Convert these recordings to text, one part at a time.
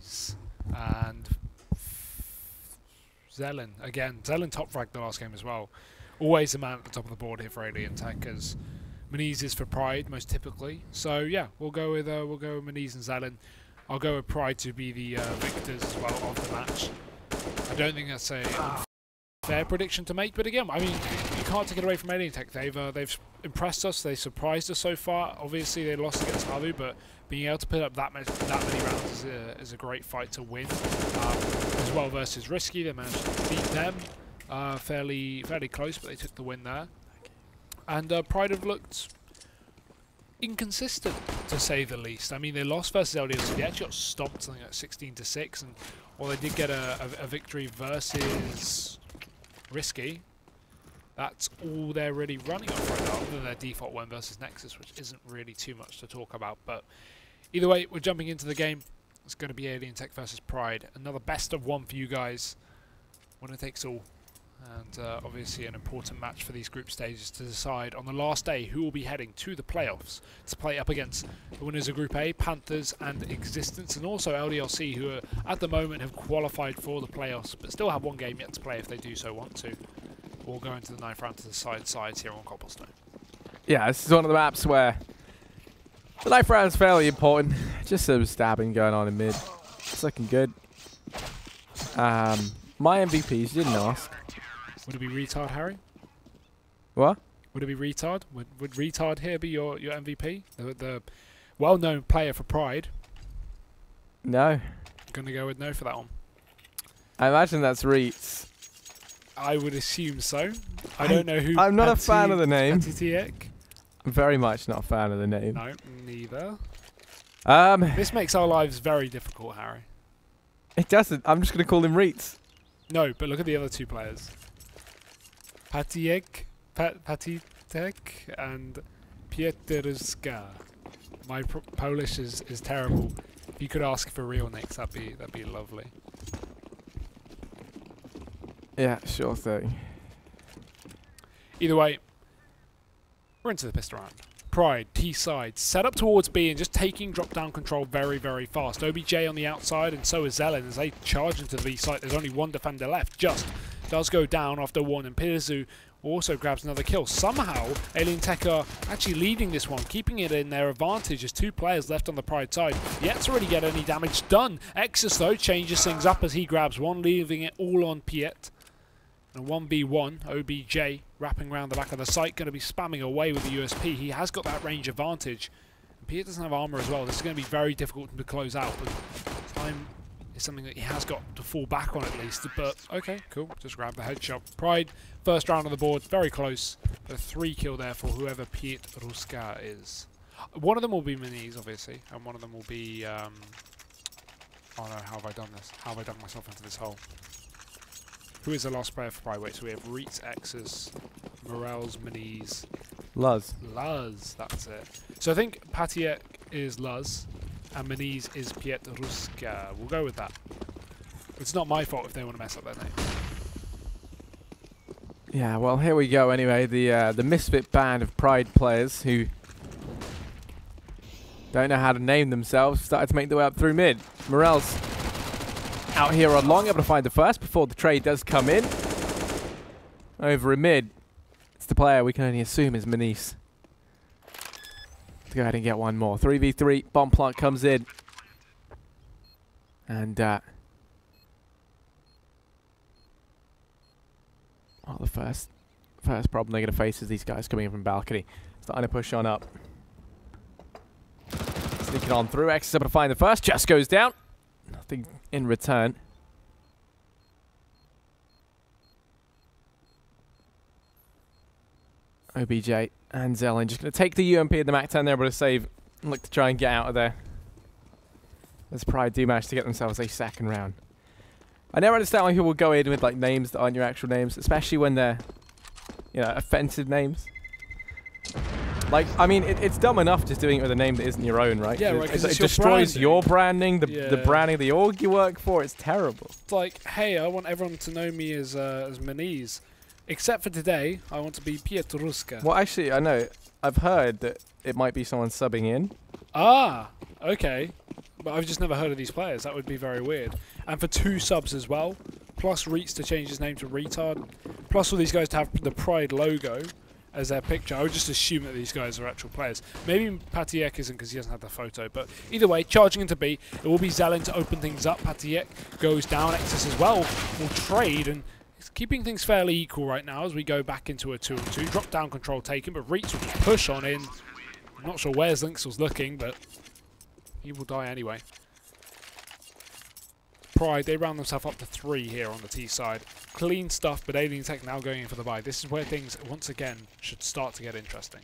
Meniz and Zelen. Again, Zelen top fragged the last game as well. Always the man at the top of the board here for AlienTech, as Meniz is for Pride most typically. So yeah, we'll go with Meniz and Zelen. I'll go with Pride to be the victors as well of the match. I don't think that's a fair prediction to make, but again, I mean, you can't take it away from AlienTech. They've impressed us. They surprised us so far. Obviously, they lost against Havu, but being able to put up that many rounds is a great fight to win. As well versus Risky, they managed to beat them fairly close, but they took the win there. And Pride have looked inconsistent, to say the least. I mean, they lost versus LDLC. They actually got stomped something like 16-6, and while they did get a victory versus Risky, that's all they're really running off right now, other than their default win versus Nexus, which isn't really too much to talk about. But either way, we're jumping into the game. It's going to be AlienTech versus Pride. Another best of one for you guys. Winner takes all. And obviously an important match for these group stages to decide on the last day who will be heading to the playoffs to play up against the winners of Group A, Panthers and Existence, and also LDLC, who are, at the moment have qualified for the playoffs but still have one game yet to play if they do so want to. We'll go into the 9th round to decide sides here on Cobblestone. Yeah, this is one of the maps where the 9th round is fairly important. Just some stabbing going on in mid. It's looking good. My MVPs, you didn't ask. Would it be Retard, Harry? What? Would it be Retard? Would Retard here be your MVP? The well-known player for Pride? No. I'm going to go with no for that one. I imagine that's Reets. I would assume so. I don't know who... I'm not a fan of the name. I'm very much not a fan of the name. No, neither. This makes our lives very difficult, Harry. It doesn't. I'm just going to call him Reets. No, but look at the other two players. Patiek and Pieterska. My Polish is terrible. If you could ask for real names, that'd be lovely. Yeah, sure thing. Either way, we're into the pistol round. Pride, T side, set up towards B and just taking drop-down control very, very fast. OBJ on the outside, and so is Zelen as they charge into the B site. There's only one defender left. Just does go down after one, and Pirazu also grabs another kill. Somehow, AlienTech are actually leading this one, keeping it in their advantage. There's 2 players left on the Pride side. Yet to really get any damage done. Exus, though, changes things up as he grabs one, leaving it all on Piet. And 1v1, OBJ wrapping around the back of the site, going to be spamming away with the USP. He has got that range advantage. And Piet doesn't have armor as well. This is going to be very difficult to close out, but time is something that he has got to fall back on at least. But okay, cool. Just grab the headshot. Pride, first round on the board, very close. A 3 kill there for whoever Piet Ruska is. One of them will be Meniz, obviously, and one of them will be... oh no, how have I done this? How have I dug myself into this hole? Who is the last player for Pride? Wait, so we have Reets, X's, Morels, Meniz. Luz. Luz, that's it. So I think Patiek is Luz, and Meniz is Pietruska. We'll go with that. It's not my fault if they want to mess up their name. Yeah, well, here we go anyway. The misfit band of Pride players who don't know how to name themselves started to make their way up through mid. Morels out here on long, able to find the first before the trade does come in. Over in mid, it's the player we can only assume is Meniz. Let's go ahead and get one more. 3v3, bomb plant comes in. And, well, the first problem they're going to face is these guys coming in from balcony. Starting to push on up. Sneaking on through, X is able to find the first, just goes down. Nothing in return. OBJ and Zelen just going to take the UMP in the MAC 10 there, able to save and look to try and get out of there. As Pride do manage to get themselves a 2nd round. I never understand why people go in with like names that aren't your actual names, especially when they're, you know, offensive names. Like, I mean, it's dumb enough just doing it with a name that isn't your own, right? Yeah, right, because it destroys your branding, the branding of the org you work for. It's terrible. It's like, hey, I want everyone to know me as Meniz. Except for today, I want to be Pietruska. Well, actually, I know. I've heard that it might be someone subbing in. Ah, okay. But I've just never heard of these players. That would be very weird. And for 2 subs as well, plus Reitz to change his name to Retard, plus all these guys to have the Pride logo as their picture. I would just assume that these guys are actual players. Maybe Patiek isn't because he doesn't have the photo. But either way, charging into B, it will be Zelen to open things up. Patiek goes down. Exus as well will trade, and it's keeping things fairly equal right now as we go back into a 2-on-2. Drop down control taken, but Reitz will push on in. I'm not sure where's Lynx was looking, but he will die anyway. Pride, they round themselves up to 3 here on the T side. Clean stuff, but AlienTech now going in for the buy. This is where things, once again, should start to get interesting.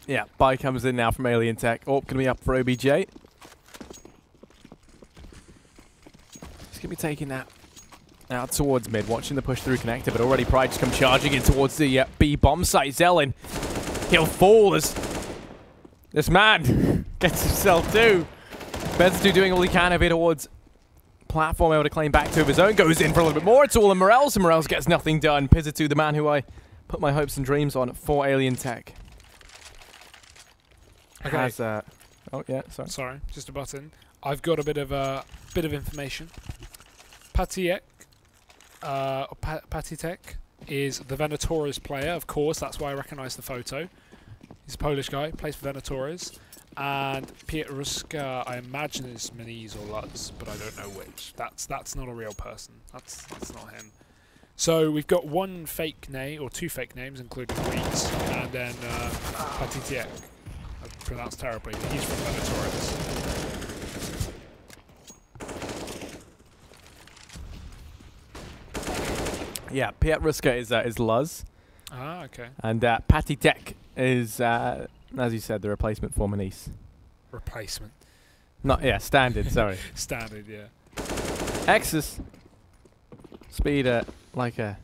Yeah, buy comes in now from AlienTech. Oh, going to be up for OBJ. He's going to be taking that out towards mid, watching the push through connector, but already Pride just come charging in towards the B bomb site. Zelen, he'll fall as this man gets himself too. Benzu doing all he can over here towards platform, able to claim back 2 of his own, goes in for a little bit more. It's all in Morels, and Morels gets nothing done. Pizzatu, the man who I put my hopes and dreams on for AlienTech. Okay. Has, oh yeah, sorry. Sorry, just a button. I've got a bit of information. Patiek, Patitek is the Venatores player, of course. That's why I recognise the photo. He's a Polish guy, plays for Venatores. And Pietruska, I imagine is Meniz or Lutz, but I don't know which. That's not a real person. That's not him. So we've got 1 fake name, or 2 fake names, including Reitz, and then Patitiek. I pronounced terribly, but he's from Venatores. Yeah, Pietruska is Luz. Ah, okay. And Patitek is, as you said, the replacement for Meniz. Replacement. Not, yeah, standard, sorry. Standard, yeah. Exus. Speed like a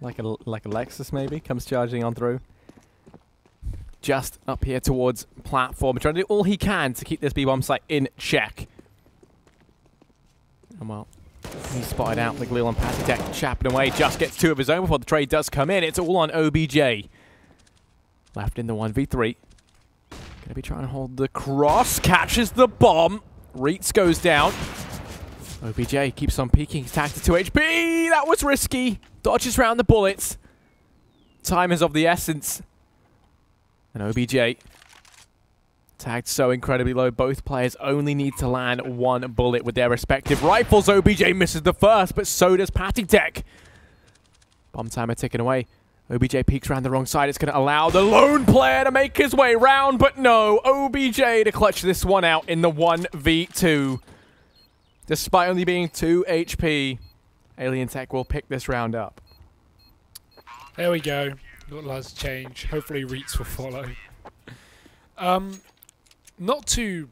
Lexus maybe, comes charging on through. Just up here towards platform, trying to do all he can to keep this B-bomb site in check. And well, he's spotted out the Glil on Patitek, chapping away, just gets 2 of his own before the trade does come in. It's all on OBJ. Left in the 1v3. Gonna be trying to hold the cross, catches the bomb. Reitz goes down. OBJ keeps on peeking, he's tagged to 2 HP. That was risky. Dodges round the bullets. Time is of the essence. And OBJ tagged so incredibly low. Both players only need to land 1 bullet with their respective rifles. OBJ misses the first, but so does Patitek. Bomb timer ticking away. OBJ peeks around the wrong side. It's going to allow the lone player to make his way round, but no. OBJ to clutch this one out in the 1v2. Despite only being 2 HP, AlienTech will pick this round up. There we go. Got Luz change. Hopefully Reitz will follow. Not to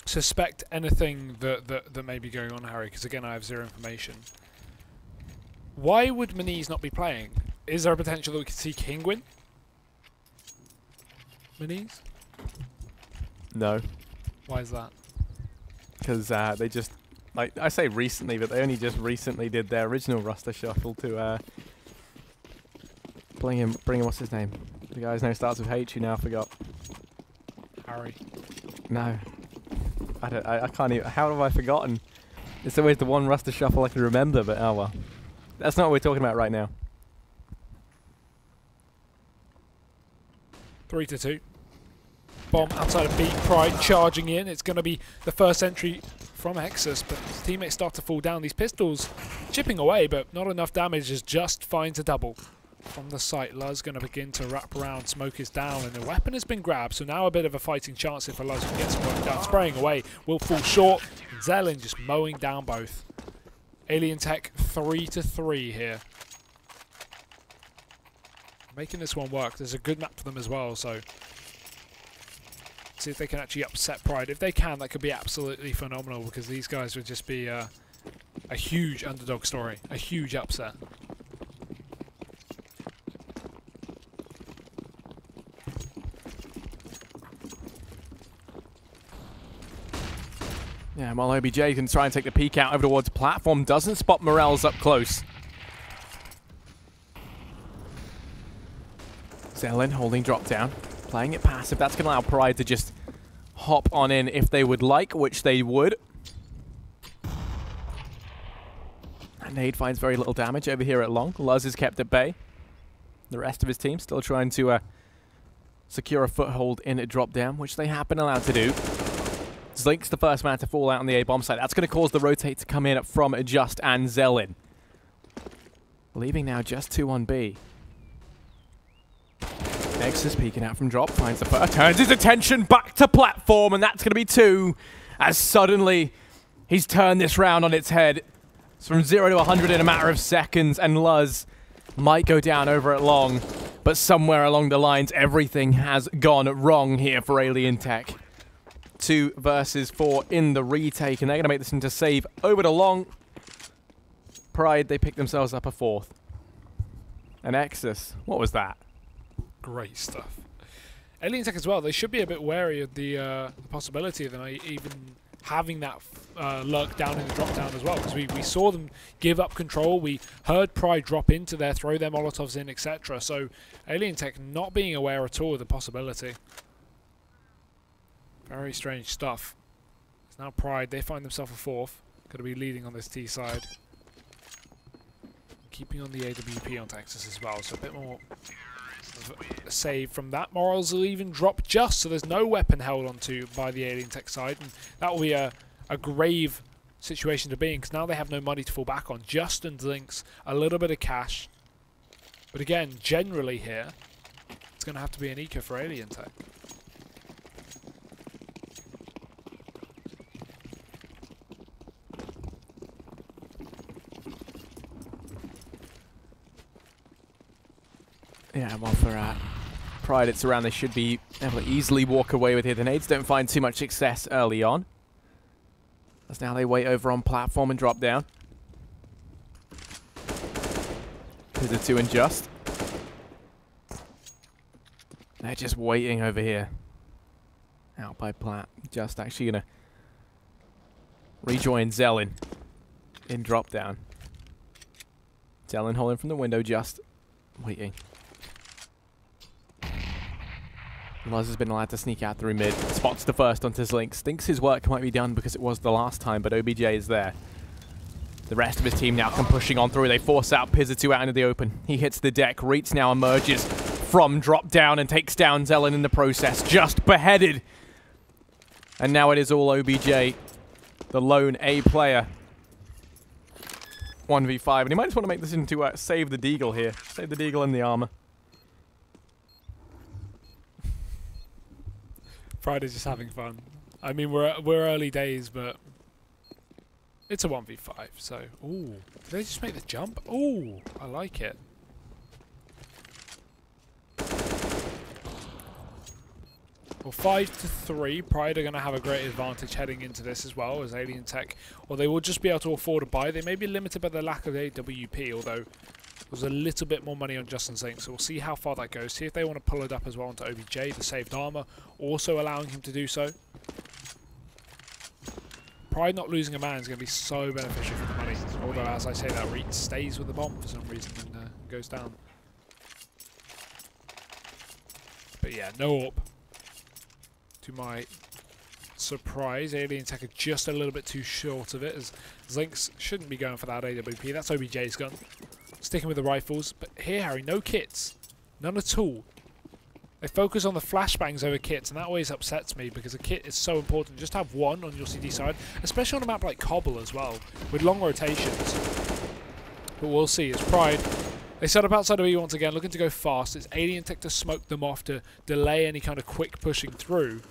suspect anything that may be going on, Harry, because again I have 0 information. Why would Meniz not be playing? Is there a potential that we could see King win? Meniz? No. Why is that? Because they just, like, I say recently, but they only just recently did their original roster shuffle to bring him, what's his name? The guy's name starts with H, you now forgot. Harry. No. I can't even, how have I forgotten? It's always the one roster shuffle I can remember, but oh well. That's not what we're talking about right now. 3-2. Bomb outside of B. Pride charging in. It's going to be the first entry from Exus, but his teammates start to fall down. These pistols chipping away, but not enough damage as just finds a double from the site. Luz going to begin to wrap around. Smoke is down, and the weapon has been grabbed, so now a bit of a fighting chance if Luz can get some work down. Spraying away will fall short. Zelen just mowing down both. AlienTech 3-3 here. Making this one work. There's a good map for them as well, so see if they can actually upset Pride. If they can, that could be absolutely phenomenal, because these guys would just be a huge underdog story, a huge upset. Yeah, while OBJ can try and take the peek out over towards platform, doesn't spot Morels up close. Zelen holding drop down, playing it passive. That's going to allow Pride to just hop on in if they would like, which they would. And Nade finds very little damage over here at long. Luz is kept at bay. The rest of his team still trying to secure a foothold in a drop down, which they have been allowed to do. Zlink's the first man to fall out on the A-bomb site. That's going to cause the rotate to come in from Just and Zelen. Leaving now just 2 on B. Nexus peeking out from drop, finds the first, turns his attention back to platform, and that's going to be 2, as suddenly he's turned this round on its head. It's from 0 to 100 in a matter of seconds, and Luz might go down over at long, but somewhere along the lines, everything has gone wrong here for AlienTech. 2 versus 4 in the retake, and they're going to make this into save over to long. Pride, they pick themselves up a 4th. And Exus, what was that? Great stuff. AlienTech as well, they should be a bit wary of the possibility of them even having that lurk down in the drop down as well, because we saw them give up control, we heard Pride drop into there, throw their Molotovs in, etc. So AlienTech not being aware at all of the possibility. Very strange stuff. It's now Pride, they find themselves a 4th, going to be leading on this T side. Keeping on the AWP on Texas as well, so a bit more save from that. Morals will even drop just, so there's no weapon held onto by the AlienTech side, and that will be a grave situation to be in, because now they have no money to fall back on. Just and Links, a little bit of cash, but again, generally here, it's going to have to be an eco for AlienTech. Yeah, well, for Pride, it's around they should be able to easily walk away with here. The nades don't find too much success early on, as now they wait over on platform and drop down. There's a 2 and Just. They're just waiting over here. Out by Plat. Just actually going to rejoin Zelen in drop down. Zelen holding from the window, Just waiting. Luz has been allowed to sneak out through mid. Spots the first onto Zlink. Thinks his work might be done because it was the last time, but OBJ is there. The rest of his team now come pushing on through. They force out Pizza2 out into the open. He hits the deck. Reets now emerges from drop down and takes down Zelen in the process. Just beheaded. And now it is all OBJ, the lone A player. 1v5. And he might just want to make this into save the Deagle here. Save the Deagle and the armor. Friday's just having fun. I mean, we're early days, but it's a 1v5. So, ooh, did they just make the jump? Ooh, I like it. Well, 5-3. Pride are going to have a great advantage heading into this as well as AlienTech, or they will just be able to afford a buy. They may be limited by the lack of AWP, although there's a little bit more money on Justin Zink, so we'll see how far that goes. See if they want to pull it up as well onto OBJ, the saved armor, also allowing him to do so. Pride not losing a man is going to be so beneficial for the money, although as I say that, Reet stays with the bomb for some reason and goes down. But yeah, no AWP. To my surprise, AlienTech are just a little bit too short of it, as Zinks shouldn't be going for that AWP. That's OBJ's gun. Sticking with the rifles, but here, Harry, no kits. None at all. They focus on the flashbangs over kits, and that always upsets me because a kit is so important. Just have one on your CD side, especially on a map like Cobble as well, with long rotations. But we'll see. It's Pride. They set up outside of E once again, looking to go fast. It's AlienTech to smoke them off to delay any kind of quick pushing through.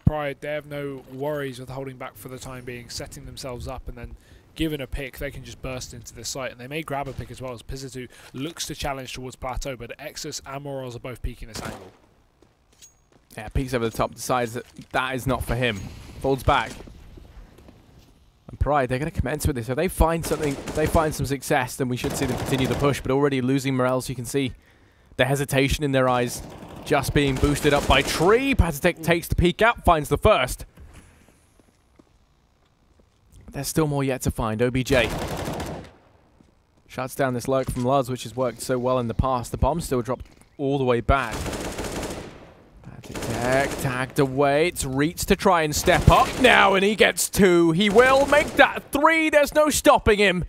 Pride, they have no worries with holding back for the time being, setting themselves up, and then given a pick, they can just burst into the site, and they may grab a pick as well, as Pizza2 looks to challenge towards Plateau, but Exus and Morals are both peeking this angle. Yeah, peeks over the top, decides that that is not for him. Folds back. And Pride, they're going to commence with this. If they find something, they find some success, then we should see them continue the push, but already losing morale, you can see the hesitation in their eyes, just being boosted up by Tree. Pazatec takes the peek out, finds the first. There's still more yet to find. OBJ Shuts down this lurk from Luz, which has worked so well in the past. The bomb still dropped all the way back. AlienTech tagged away. It's Reeds to try and step up now, and he gets 2. He will make that 3. There's no stopping him.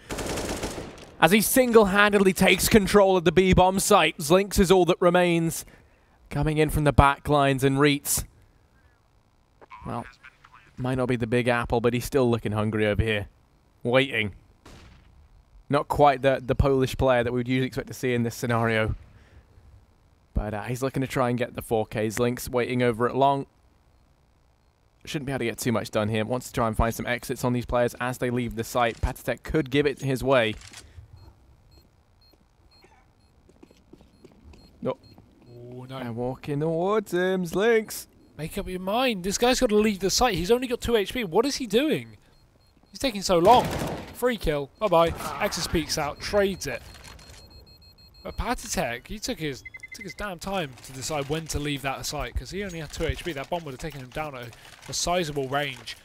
As he single-handedly takes control of the B-bomb site. Zlinx is all that remains. Coming in from the back lines, and Reeds, well, might not be the big apple, but he's still looking hungry over here. Waiting. Not quite the Polish player that we would usually expect to see in this scenario. But he's looking to try and get the 4K. Zlinx waiting over at long. Shouldn't be able to get too much done here. Wants to try and find some exits on these players as they leave the site. AlienTech could give it his way. No. Oh, no. And walking towards him, Zlinx. Make up your mind. This guy's got to leave the site. He's only got 2 HP. What is he doing? He's taking so long. Free kill. Bye-bye. Exus peeks out. Trades it. But AlienTech, he took his damn time to decide when to leave that site, because he only had 2 HP. That bomb would have taken him down at a sizable range.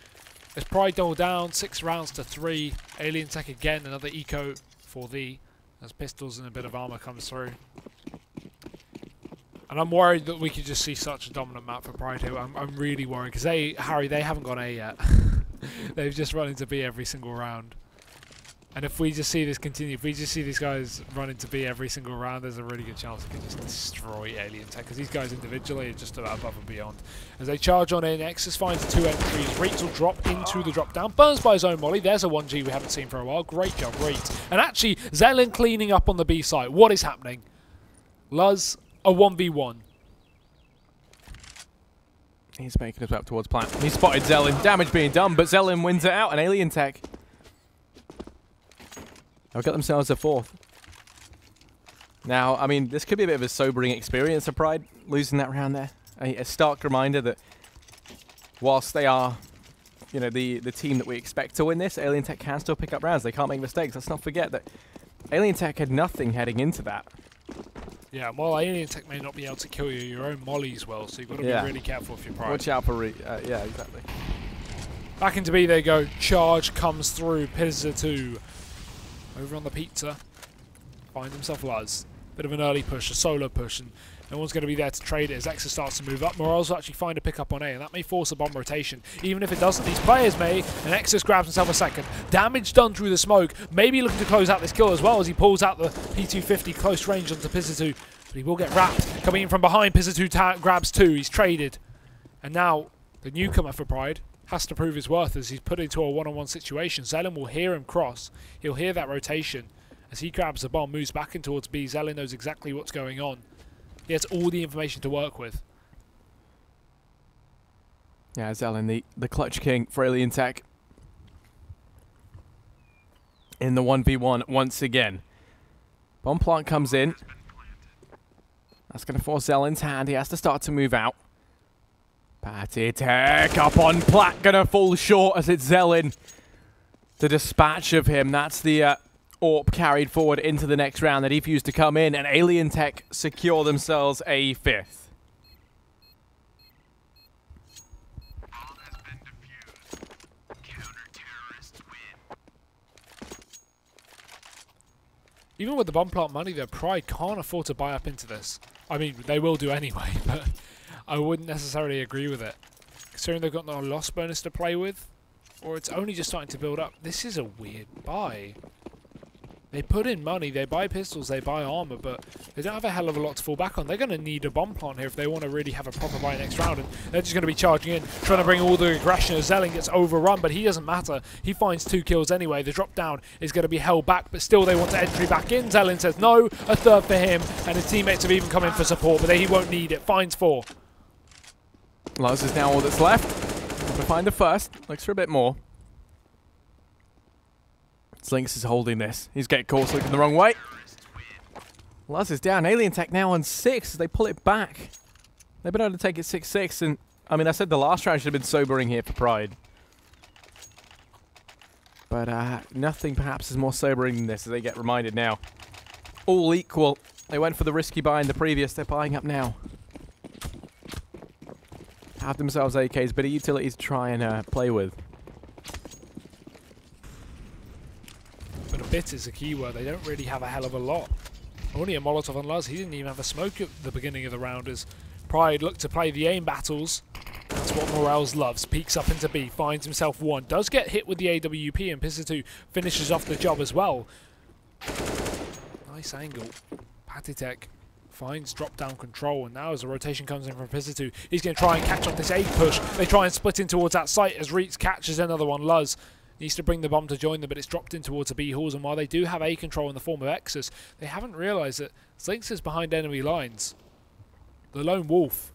As Pride double down, 6 rounds to 3. AlienTech again, another eco for thee, as pistols and a bit of armor comes through. And I'm worried that we could just see such a dominant map for Pride here. I'm really worried, because Harry, they haven't gone A yet. They've just run into B every single round. And if we just see this continue, if we just see these guys run into B every single round, there's a really good chance we can just destroy AlienTech, because these guys individually are just about above and beyond. As they charge on in, Exus finds the 2 entries. Reeds will drop into the drop down. Burns by his own molly. There's a 1G we haven't seen for a while. Great job, Reeds. And actually, Zelen cleaning up on the B site. What is happening? Luz, a 1v1. He's making his way up towards plant. He spotted Zelen. Damage being done, but Zelen wins it out, and AlienTech, they'll get themselves a 4th. Now, I mean, this could be a bit of a sobering experience for Pride, losing that round there. A stark reminder that whilst they are, you know, the team that we expect to win this, AlienTech can still pick up rounds. They can't make mistakes. Let's not forget that AlienTech had nothing heading into that. Yeah, well, AlienTech may not be able to kill you your own mollies well, so you've got to be really careful if you're Pride. Watch out for yeah, exactly. Back into B they go. Charge comes through. Pizza 2 over on the pizza. Finds himself Luz. Bit of an early push, a solo push, and no one's going to be there to trade it as Exus starts to move up. Morales will actually find a pickup on A, and that may force a bomb rotation. Even if it doesn't, these players may, and Exus grabs himself a second. Damage done through the smoke. Maybe looking to close out this kill as well as he pulls out the P250 close range onto Pizza2. But he will get wrapped. Coming in from behind, Pizza2 grabs 2. He's traded. And now, the newcomer for Pride has to prove his worth as he's put into a one-on-one situation. Zelen will hear him cross. He'll hear that rotation. As he grabs the bomb, moves back in towards B. Zelen knows exactly what's going on. He has all the information to work with. Yeah, Zelen, the clutch king for AlienTech. In the 1v1 once again. Bomb plant comes in. That's going to force Zelen's hand. He has to start to move out. AlienTech up on plat. Going to fall short as it's Zelen. The dispatch of him. That's the AWP carried forward into the next round that he fused to come in, and AlienTech secure themselves a 5th. Even with the bomb plant money, their Pride can't afford to buy up into this. I mean, they will do anyway, but I wouldn't necessarily agree with it. Considering they've got no loss bonus to play with, or it's only just starting to build up. This is a weird buy. They put in money, they buy pistols, they buy armor, but they don't have a hell of a lot to fall back on. They're going to need a bomb plant here if they want to really have a proper buy next round, and they're just going to be charging in, trying to bring all the aggression as Zelen gets overrun, but he doesn't matter. He finds 2 kills anyway. The drop down is going to be held back, but still they want to entry back in. Zelen says no, a 3rd for him, and his teammates have even come in for support, but he won't need it. Finds 4. Luz is now all that's left. To find the 1st. Looks for a bit more. Zlinx is holding this. He's getting caught looking the wrong way. Luz is down. AlienTech now on 6 as they pull it back. They've been able to take it 6-6, and I mean, I said the last round should have been sobering here for Pride. But nothing perhaps is more sobering than this as they get reminded now. All equal. They went for the risky buy in the previous. They're buying up now. Have themselves AKs, bit of utility to try and play with. bit is the key word. They don't really have a hell of a lot. Only a Molotov on Luz. He didn't even have a smoke at the beginning of the round as Pride looked to play the aim battles. That's what Morels loves. Peeks up into B, finds himself one. Does get hit with the AWP, and Pizza2 finishes off the job as well. Nice angle. AlienTech finds drop-down control, and now as the rotation comes in from Pizza2, he's going to try and catch off this A push. They try and split in towards that site as Reitz catches another one. Luz needs to bring the bomb to join them, but it's dropped in towards the B halls, and while they do have A control in the form of Exus, they haven't realised that Zlinx is behind enemy lines. The lone wolf.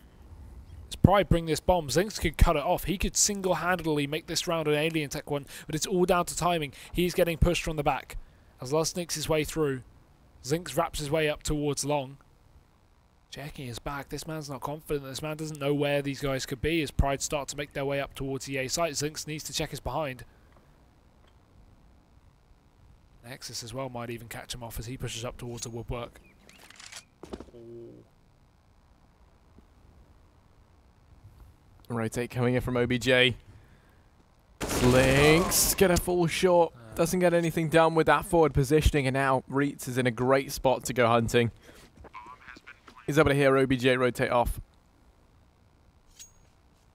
As Pride bring this bomb, Zlinx could cut it off. He could single-handedly make this round an AlienTech one, but it's all down to timing. He's getting pushed from the back. As Luz sneaks his way through, Zlinx wraps his way up towards Long. Checking his back. This man's not confident. This man doesn't know where these guys could be as Pride start to make their way up towards the A site. Zlinx needs to check his behind. Nexus as well might even catch him off as he pushes up towards the woodwork. Rotate coming in from OBJ. Slinks get a full shot. Doesn't get anything done with that forward positioning, and now Reitz is in a great spot to go hunting. He's able to hear OBJ rotate off.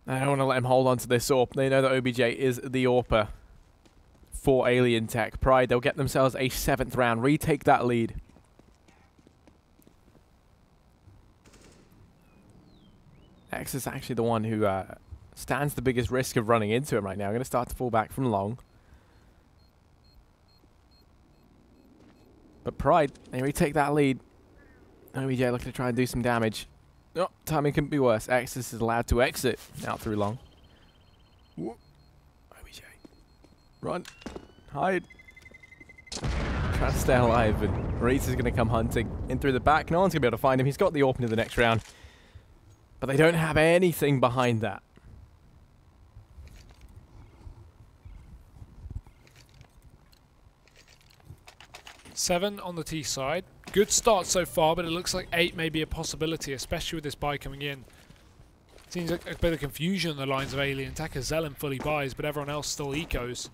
I don't want to let him hold on to this AWP. They know that OBJ is the AWPer for AlienTech. Pride, they'll get themselves a 7th round, retake that lead. X is actually the one who stands the biggest risk of running into him right now. I'm going to start to fall back from Long. But Pride, they retake that lead. OBJ looking to try and do some damage. Oh, timing couldn't be worse. Exus is allowed to exit out through Long. Whoop. OBJ. Run. Hide. Try to stay alive, and Reitz is going to come hunting in through the back. No one's going to be able to find him. He's got the open in the next round. But they don't have anything behind that. Seven on the T side. Good start so far, but it looks like 8 may be a possibility, especially with this buy coming in. Seems like a bit of confusion on the lines of AlienTech as Zelen fully buys, but everyone else still ecos.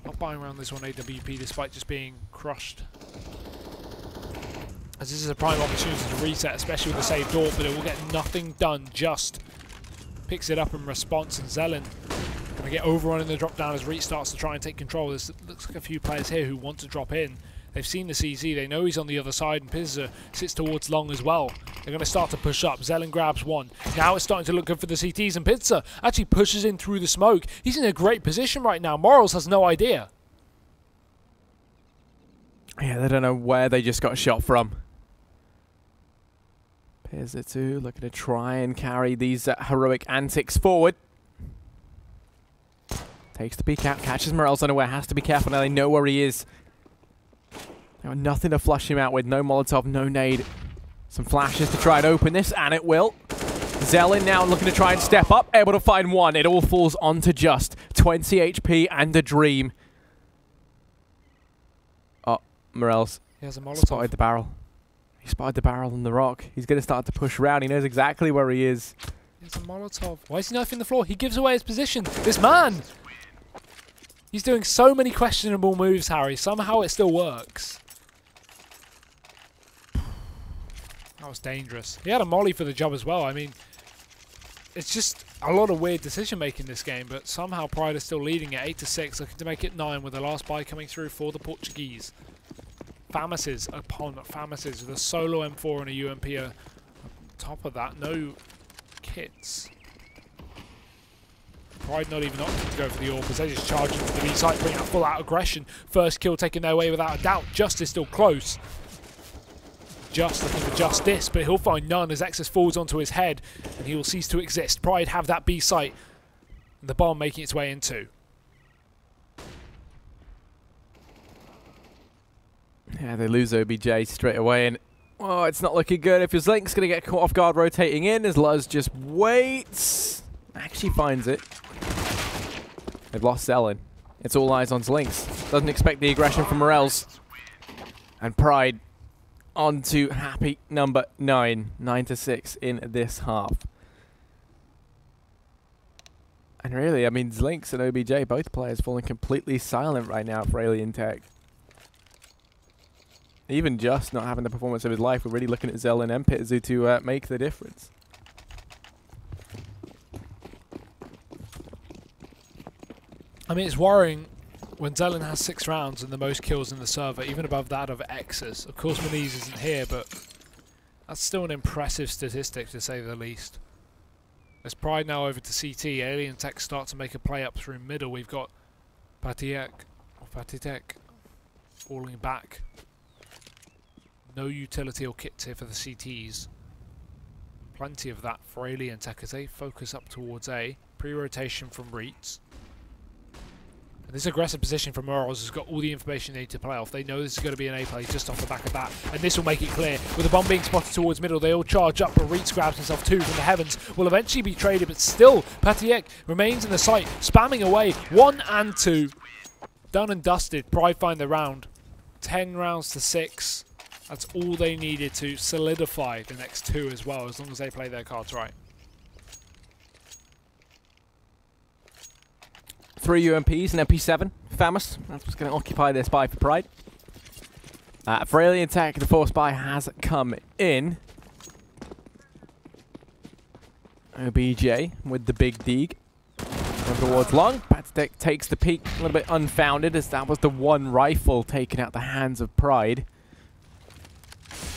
Not buying around this one AWP despite just being crushed. As this is a prime opportunity to reset, especially with the saved AWP, but it will get nothing done. Just picks it up in response, and Zelen going to get overrun in the drop down as Reach starts to try and take control. There looks like a few players here who want to drop in. They've seen the CZ, they know he's on the other side, and Pizza sits towards Long as well. They're going to start to push up. Zelen grabs one. Now it's starting to look good for the CTs, and Pizza actually pushes in through the smoke. He's in a great position right now. Morals has no idea. Yeah, they don't know where they just got shot from. Pizza2 looking to try and carry these heroic antics forward. Takes the peek out, catches Morels unaware, has to be careful now. They know where he is. They got nothing to flush him out with. No Molotov, no nade. Some flashes to try and open this, and it will. Zelen now looking to try and step up, able to find one. It all falls onto Just. 20 HP and a dream. Oh, Morels He has a Molotov. spotted the barrel. He spotted the barrel on the rock. He's going to start to push around. He knows exactly where he is. He has a Molotov. Why is he knifing the floor? He gives away his position. This man! He's doing so many questionable moves, Harry. Somehow it still works. That was dangerous. He had a molly for the job as well. I mean, it's just a lot of weird decision-making this game, but somehow Pride is still leading at 8-6, looking to make it 9 with the last buy coming through for the Portuguese. Famises upon Famises with a solo M4 and a UMP on top of that. No kits. Pride not even opting to go for the AWP as they just charge into the B site, bringing out full out aggression. First kill taken their way without a doubt. Justice still close. Just looking for justice, but he'll find none as Exus falls onto his head and he will cease to exist. Pride have that B site and the bomb making its way in too. Yeah, they lose OBJ straight away, and oh, it's not looking good. If his Link's going to get caught off guard rotating in, as Luz just waits. Actually finds it. They've lost Zelen. It's all eyes on Lynx. Doesn't expect the aggression from Morels. And Pride on to happy number 9. 9-6 in this half. And really, I mean, Zlinx and OBJ, both players falling completely silent right now for AlienTech. even just not having the performance of his life, we're really looking at Zell and Mpitzu to make the difference. I mean, it's worrying when Zelen has 6 rounds and the most kills in the server, even above that of X's. Of course, Maniz isn't here, but that's still an impressive statistic, to say the least. There's Pride now over to CT. AlienTech start to make a play up through middle. We've got Patiek falling back. No utility or kits here for the CTs. Plenty of that for AlienTech as they focus up towards A. Pre-rotation from Reeds. And this aggressive position from Morals has got all the information they need to play off. They know this is going to be an A play just off the back of that. And this will make it clear. With the bomb being spotted towards middle, they all charge up, but Reeds grabs himself 2 from the heavens. Will eventually be traded, but still, Patiek remains in the site, spamming away. 1 and 2. Done and dusted. Pride find the round. 10 rounds to 6. That's all they needed to solidify the next 2 as well, as long as they play their cards right. 3 UMPs and MP7. Famous. That's what's going to occupy their spy for Pride. For AlienTech, the 4th spy has come in. OBJ with the big dig. Over towards long. Patiek takes the peak. A little bit unfounded, as that was the 1 rifle taken out the hands of Pride.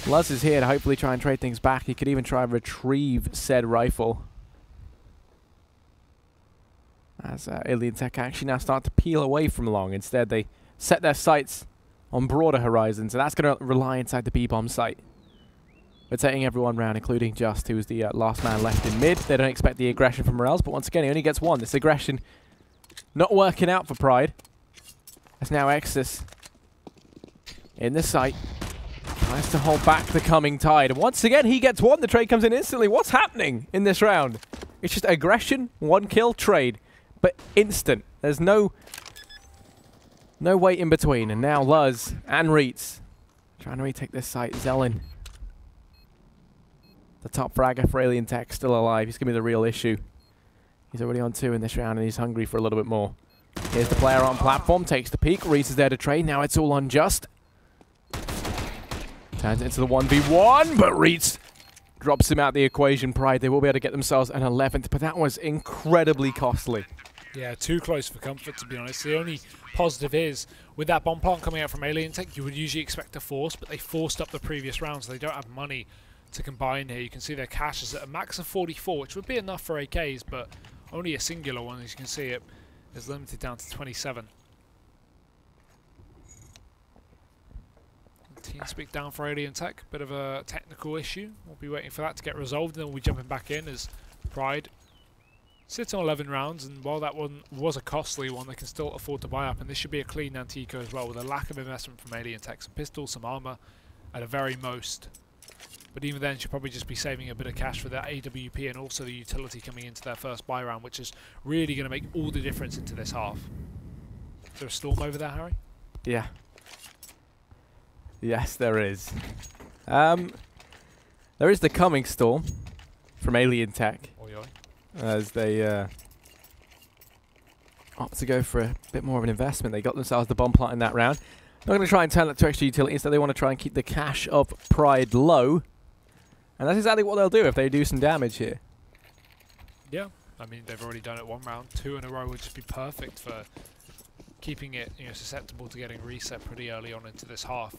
Luz is here to hopefully try and trade things back. He could even try and retrieve said rifle. As AlienTech actually now start to peel away from long. Instead, they set their sights on broader horizons, and that's going to rely inside the B-bomb site. We're taking everyone round, including Just, who is the last man left in mid. They don't expect the aggression from Morels, but once again, he only gets 1. This aggression not working out for Pride. As now Exus in the site. Tries to hold back the coming tide. And once again, he gets 1. The trade comes in instantly. What's happening in this round? It's just aggression, 1 kill, trade. But instant. There's no wait in between. And now Luz and Reeds trying to retake this site. Zelen, the top fragger for AlienTech, still alive. He's going to be the real issue. He's already on 2 in this round, and he's hungry for a little bit more. Here's the player on platform. Takes the peek. Reeds is there to trade. Now it's all on Just. Turns it into the 1v1, but Reeds drops him out the equation. Pride, they will be able to get themselves an 11th, but that was incredibly costly. Yeah, too close for comfort, to be honest. The only positive is, with that bomb plant coming out from AlienTech, you would usually expect a force, but they forced up the previous round, so they don't have money to combine here. You can see their cash is at a max of 44, which would be enough for AKs, but only a singular one, as you can see, it is limited down to 27. TeamSpeak down for AlienTech, bit of a technical issue. We'll be waiting for that to get resolved, and then we'll be jumping back in as Pride sits on 11 rounds, and while that one was a costly one, they can still afford to buy up, and this should be a clean anti-eco as well, with a lack of investment from AlienTech. Some pistols, some armor, at a very most. But even then, should probably just be saving a bit of cash for that AWP and also the utility coming into their first buy round, which is really going to make all the difference into this half. Is there a storm over there, Harry? Yeah. Yes, there is. There is the coming storm from AlienTech. As they opt to go for a bit more of an investment. They got themselves the bomb plant in that round. Not going to try and turn that to extra utility. Instead, they want to try and keep the cash of Pride low. And that's exactly what they'll do if they do some damage here. Yeah, I mean, they've already done it 1 round. 2 in a row would just be perfect for keeping it, you know, susceptible to getting reset pretty early on into this half.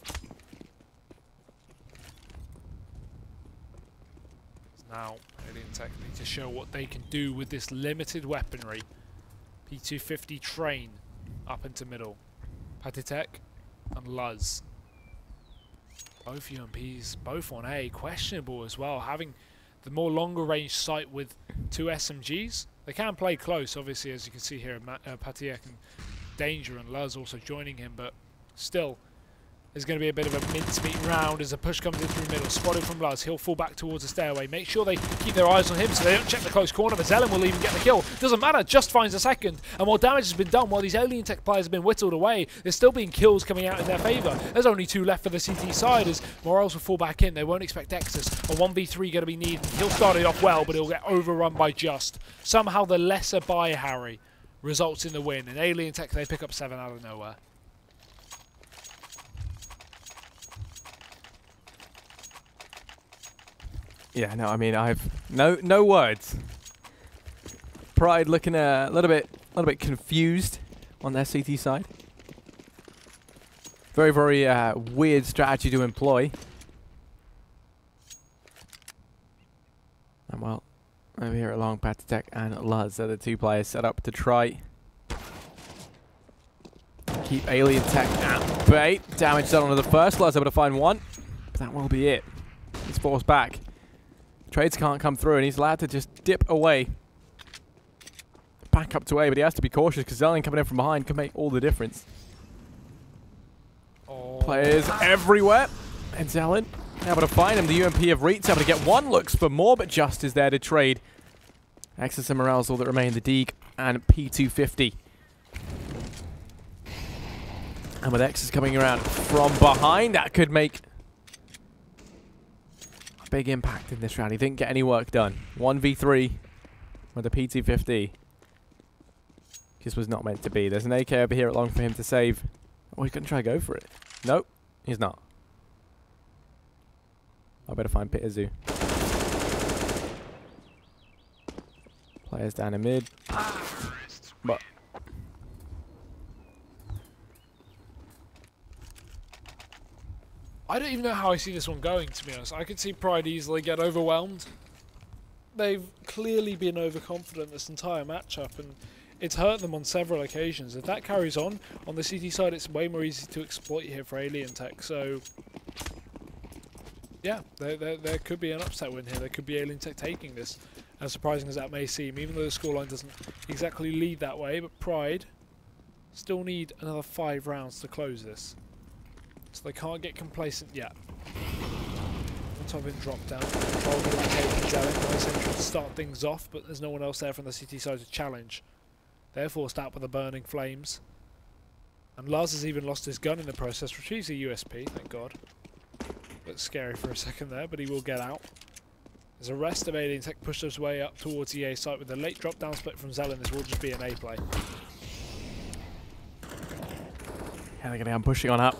Now, AlienTech need to show what they can do with this limited weaponry. P250 train up into middle. Patiek and Luz. Both UMPs, both on A. Questionable as well. Having the more longer range sight with 2 SMGs. They can play close, obviously, as you can see here. Patiek in danger and Luz also joining him, but still. There's going to be a bit of a mincemeat round as a push comes in through middle. Spotted from Luz. He'll fall back towards the stairway. Make sure they keep their eyes on him so they don't check the close corner. But Zelen will even get the kill. Doesn't matter. Just finds a second. And while damage has been done, while these AlienTech players have been whittled away, there's still been kills coming out in their favour. There's only 2 left for the CT side as Morales will fall back in. They won't expect Exus. A 1v3 going to be needed. He'll start it off well, but he'll get overrun by Just. Somehow the lesser by Harry results in the win. And AlienTech, they pick up 7 out of nowhere. Yeah, no, I mean, I've no words. Pride looking a little bit confused on their CT side. Very, very weird strategy to employ. And well, over here along, AlienTech and Luz are the two players set up to try keep AlienTech at bay. Damage done onto the first. Luz able to find one, but that will be it. He's forced back. Trades can't come through, and he's allowed to just dip away. Back up to A, but he has to be cautious because Zelen coming in from behind can make all the difference. Oh. Players everywhere. And Zelen able to find him. The UMP of Reeds able to get one. Looks for more, but Just is there to trade. Exus and Morales all that remain. The Deeg and P250. And with Exus coming around from behind, that could make a big impact in this round. He didn't get any work done. 1v3 with the P250. This was not meant to be. There's an AK over here at long for him to save. Oh, he's going to try to go for it. Nope, he's not. I better find Pitazu. Players down in mid. But I don't even know how I see this one going, to be honest. I could see Pride easily get overwhelmed. They've clearly been overconfident this entire matchup, and it's hurt them on several occasions. If that carries on the CT side, it's way more easy to exploit here for AlienTech. So, yeah, there could be an upset win here. There could be AlienTech taking this, as surprising as that may seem, even though the scoreline doesn't exactly lead that way. But Pride still need another 5 rounds to close this. So they can't get complacent yet. Once I've been dropped down, control the location, Zelen, nice entrance to start things off, but there's no one else there from the CT side to challenge. They're forced out by the burning flames. And Lars has even lost his gun in the process, retrieves a USP, thank God. Looks scary for a second there, but he will get out. There's a rest of AlienTech pushed his way up towards the A site with a late drop down split from Zelen. This will just be an A play. Yeah, they're going to come pushing on up.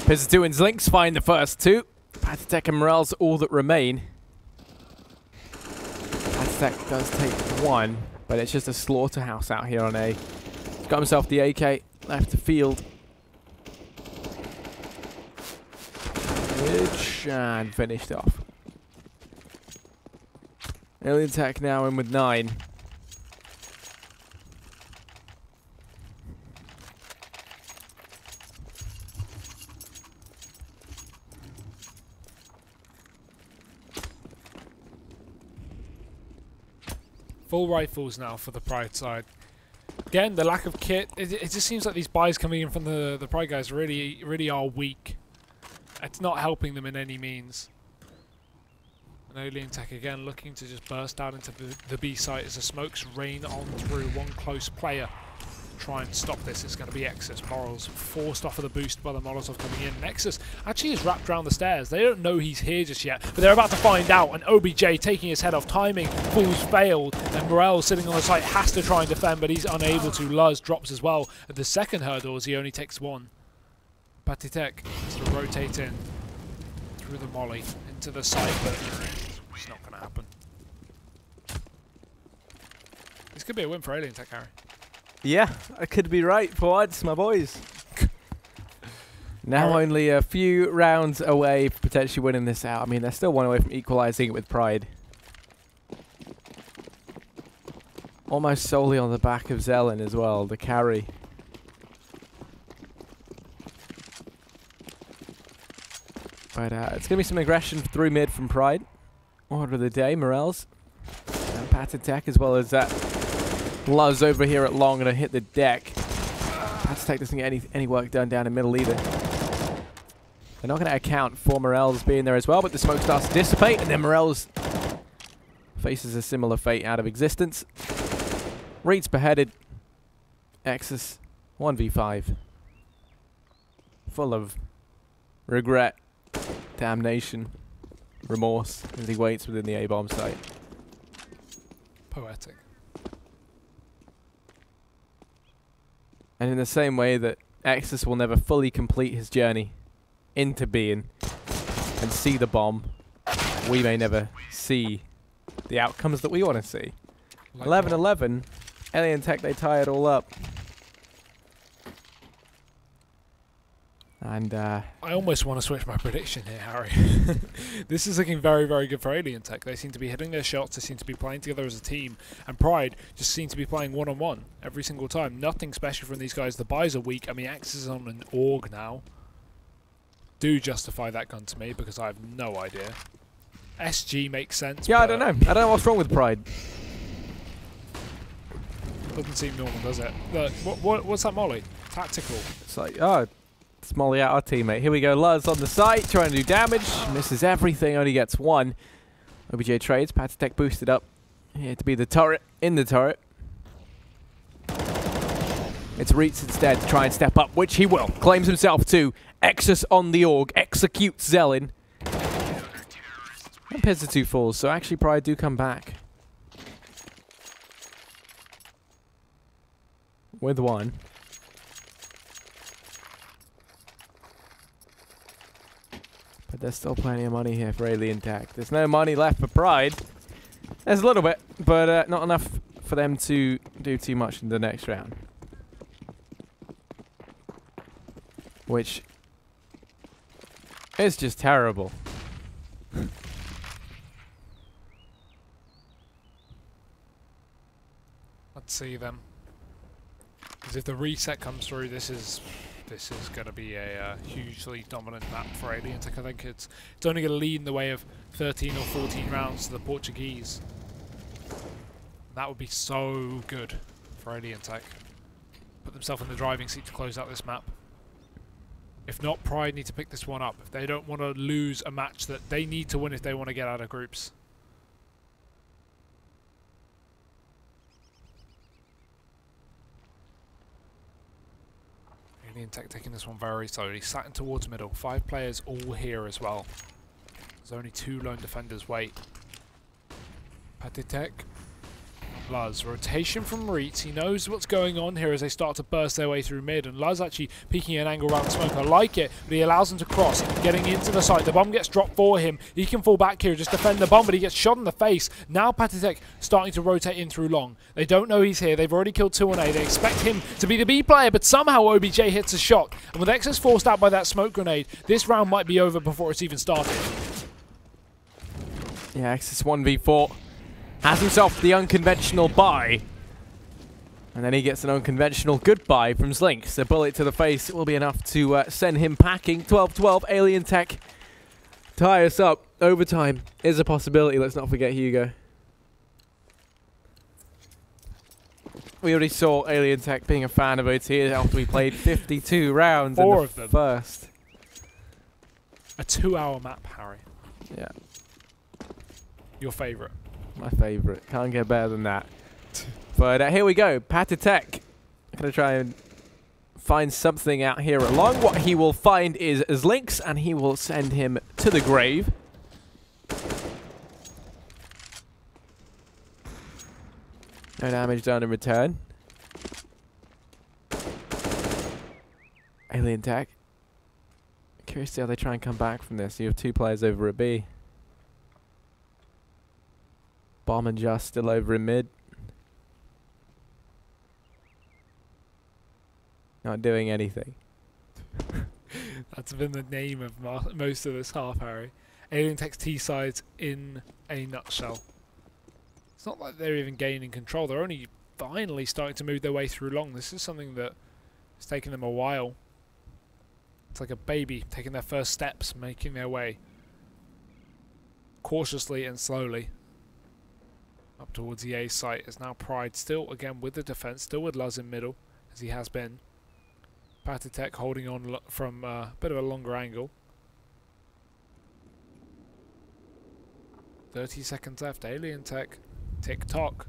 Pitazu and Zlinks find the first two. AlienTech and Morels all that remain. AlienTech does take one, but it's just a slaughterhouse out here on A. He's got himself the AK, left to field. And finished off. AlienTech now in with 9. Full rifles now for the Pride side. Again, the lack of kit. It just seems like these buys coming in from the Pride guys really are weak. It's not helping them in any means. And AlienTech again looking to just burst out into the B site as the smokes rain on through one close player. Try and stop this. It's going to be Exus. Morals forced off of the boost by the Molotov coming in. Nexus actually is wrapped around the stairs. They don't know he's here just yet, but they're about to find out. And OBJ taking his head off. Timing. Fools failed. And Morel sitting on the site has to try and defend, but he's unable to. Luz drops as well. At the second hurdle as he only takes one. AlienTech has to rotate in through the molly into the site, but it's not going to happen. This could be a win for AlienTech, Harry. Yeah, I could be right, forwards, my boys. Now only a few rounds away from potentially winning this out. I mean, they're still one away from equalising it with Pride. Almost solely on the back of Zelen as well, the carry. But it's going to be some aggression through mid from Pride. Order of the day, Morels. And AlienTech as well as that. Luz over here at long and hit the deck. AlienTech doesn't get any work done down in middle either. They're not going to account for Morels being there as well, but the smoke starts to dissipate, and then Morels faces a similar fate out of existence. Reed's beheaded. Exus 1v5. Full of regret, damnation, remorse as he waits within the A-bomb site. Poetic. And in the same way that Exus will never fully complete his journey into being and see the bomb we may never see the outcomes that we want to see. Like 11-11. AlienTech, they tie it all up. And I almost want to switch my prediction here, Harry. This is looking very, very good for AlienTech. They seem to be hitting their shots. They seem to be playing together as a team. And Pride just seem to be playing one-on-one every single time. Nothing special from these guys. The buys are weak. I mean, Axe is on an AUG now. Do justify that gun to me, because I have no idea. SG makes sense. yeah, I don't know. I don't know what's wrong with Pride. Doesn't seem normal, does it? What's that molly? Tactical. It's like, oh, it's molly out our teammate. Here we go. Luz on the site, trying to do damage. Misses everything, only gets one. OBJ trades. Patitech boosted up here to be the turret in the turret. It's Reitz instead to try and step up, which he will. Claims himself to. Exus on the AUG. Executes Zelen. And Pizza 2 falls, so actually Pride do come back. With one. But there's still plenty of money here for AlienTech. There's no money left for Pride. There's a little bit, but not enough for them to do too much in the next round. Which is just terrible. Let's see them. Because if the reset comes through, this is going to be a hugely dominant map for AlienTech. I think it's only going to lead in the way of 13 or 14 rounds to the Portuguese. That would be so good for AlienTech. Put themselves in the driving seat to close out this map. If not, Pride need to pick this one up. If they don't want to lose a match that they need to win if they want to get out of groups. AlienTech taking this one very slowly, sat in towards middle. 5 players all here as well. There's only 2 lone defenders wait. Patitech. Luz. Rotation from Reitz. He knows what's going on here as they start to burst their way through mid. And Luz actually peeking an angle around the smoke. I like it, but he allows them to cross, getting into the site. The bomb gets dropped for him. He can fall back here, just defend the bomb, but he gets shot in the face. Now Patitech starting to rotate in through long. They don't know he's here. They've already killed 2 on A. They expect him to be the B player, but somehow OBJ hits a shot. And with Exus forced out by that smoke grenade, this round might be over before it's even started. Yeah, Exus 1v4. Has himself the unconventional buy. And then he gets an unconventional goodbye from Slinks. A bullet to the face will be enough to send him packing. 12-12, AlienTech tie us up. Overtime is a possibility. Let's not forget Hugo. We already saw AlienTech being a fan of OT after we played 52 rounds. 4 in of them. First. A 2-hour map, Harry. Yeah. Your favourite. My favourite. Can't get better than that. But here we go. Patitech. Gonna try and find something out here along. What he will find is Lynx, and he will send him to the grave. No damage done in return. AlienTech. Curious to see how they try and come back from this. You have 2 players over at B. Bomb and Just still over in mid. Not doing anything. That's been the name of most of this half, Harry. AlienTech's T-sides in a nutshell. It's not like they're even gaining control. They're only finally starting to move their way through long. This is something that has taken them a while. It's like a baby taking their first steps, making their way cautiously and slowly up towards the A site. Is now Pride still again with the defense, still with Luz in middle as he has been. Patitech holding on from a bit of a longer angle. 30 seconds left. AlienTech, tick-tock.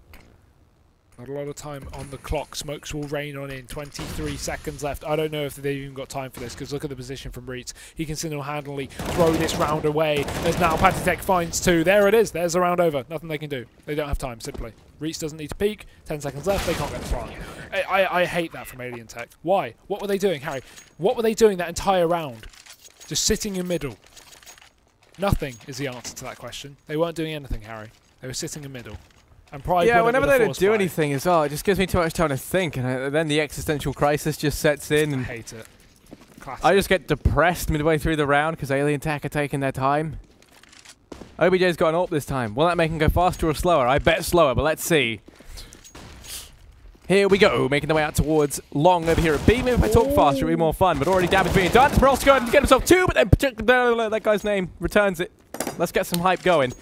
Not a lot of time on the clock. Smokes will rain on in. 23 seconds left. I don't know if they've even got time for this, because look at the position from Reitz. He can single-handedly throw this round away. As now Patitech finds 2. There it is. There's the round over. Nothing they can do. They don't have time, simply. Reitz doesn't need to peek. 10 seconds left. They can't get the plant. I hate that from AlienTech. Why? What were they doing, Harry? What were they doing that entire round? Just sitting in middle. Nothing is the answer to that question. They weren't doing anything, Harry. They were sitting in middle. And Pride Yeah, won it whenever with a they don't forced do fight. anything as well, it just gives me too much time to think, and then the existential crisis just sets in, I and hate it. Classic. I just get depressed midway through the round because AlienTech are taking their time. OBJ's got an AWP this time. Will that make him go faster or slower? I bet slower, but let's see. Here we go, making their way out towards long over here at B. Maybe if I talk faster, it'll be more fun, but already damage being done. Morel's going to get himself 2, but then that guy's name returns it. Let's get some hype going.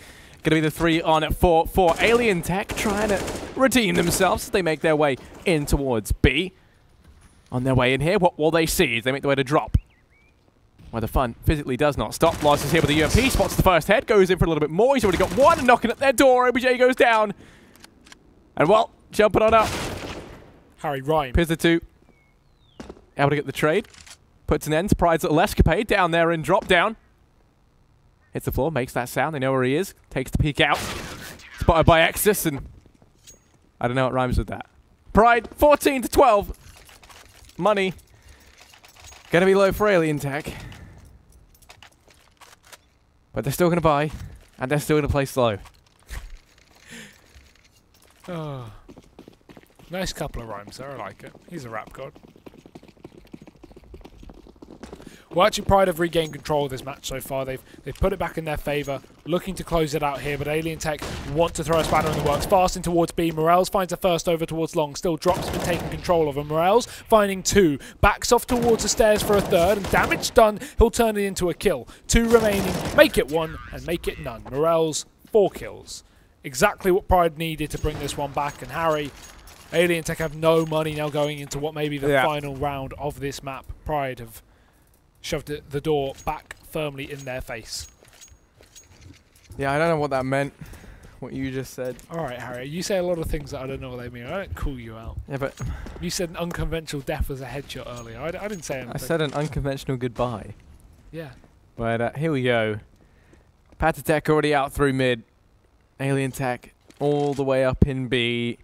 Gonna be the 3-on-4 for AlienTech, trying to redeem themselves as they make their way in towards B. On their way in here, what will they see as they make their way to drop? Where the fun physically does not stop. Loss is here with the UMP, spots the first head, goes in for a little bit more. He's already got one, knocking at their door. OBJ goes down. And well, jumping on up. Harry, rhyme. Pizza2 able to get the trade. Puts an end to Pride's little escapade down there and drop down. Hits the floor, makes that sound. They know where he is. Takes the peek out. Spotted by Exodus, and I don't know what rhymes with that. Pride, 14-12. Money. Gonna be low for AlienTech. But they're still gonna buy, and they're still gonna play slow. Oh. Nice couple of rhymes there, I like it. He's a rap god. Well, actually, Pride have regained control of this match so far. They've put it back in their favour, looking to close it out here, but AlienTech want to throw a spanner in the works. Fast in towards B. Morels finds a first over towards long. Still drops, but taking control of him. Morels finding 2. Backs off towards the stairs for a third, and damage done. He'll turn it into a kill. 2 remaining. Make it 1, and make it none. Morels, 4 kills. Exactly what Pride needed to bring this one back, and Harry... AlienTech have no money now going into what may be the final round of this map. Pride have shoved the door back firmly in their face. Yeah, I don't know what that meant, what you just said. Alright, Harry, you say a lot of things that I don't know what they mean. I don't call you out. Yeah, but... You said an unconventional death was a headshot earlier. I didn't say anything. I said an unconventional goodbye. Yeah. But here we go. Patatech already out through mid. AlienTech all the way up in B.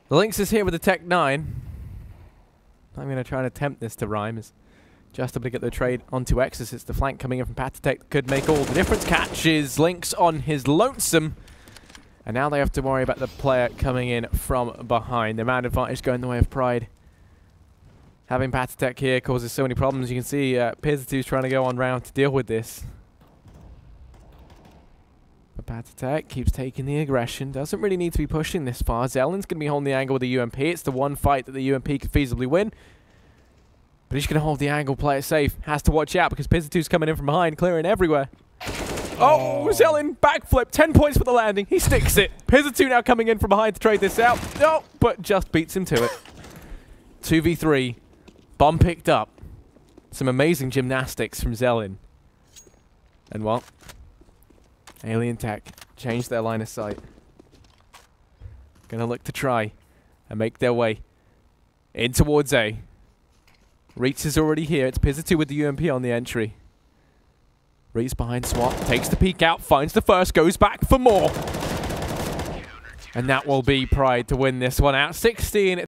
The Lynx is here with the Tech 9. I'm going to try and attempt this to rhyme. Is just able to get the trade onto Exodus. It's the flank coming in from Patatech that could make all the difference. Catches Lynx on his lonesome. And now they have to worry about the player coming in from behind. The man advantage going the way of Pride. Having Patatech here causes so many problems. You can see Pizza2's trying to go on round to deal with this. But Patatech keeps taking the aggression. Doesn't really need to be pushing this far. Zellen's going to be holding the angle with the UMP. It's the one fight that the UMP could feasibly win. But he's going to hold the angle, play it safe. Has to watch out because Pizza2's coming in from behind, clearing everywhere. Oh, Zellen, backflip, 10 points for the landing. He sticks it. Pizza2 now coming in from behind to trade this out. No, but just beats him to it. 2v3. Bomb picked up. Some amazing gymnastics from Zellen. And well, AlienTech changed their line of sight. Gonna look to try and make their way in towards A. Reach is already here. It's Pizza2 with the UMP on the entry. Reach behind Swap, takes the peek out, finds the first, goes back for more. And that will be Pride to win this one out. 16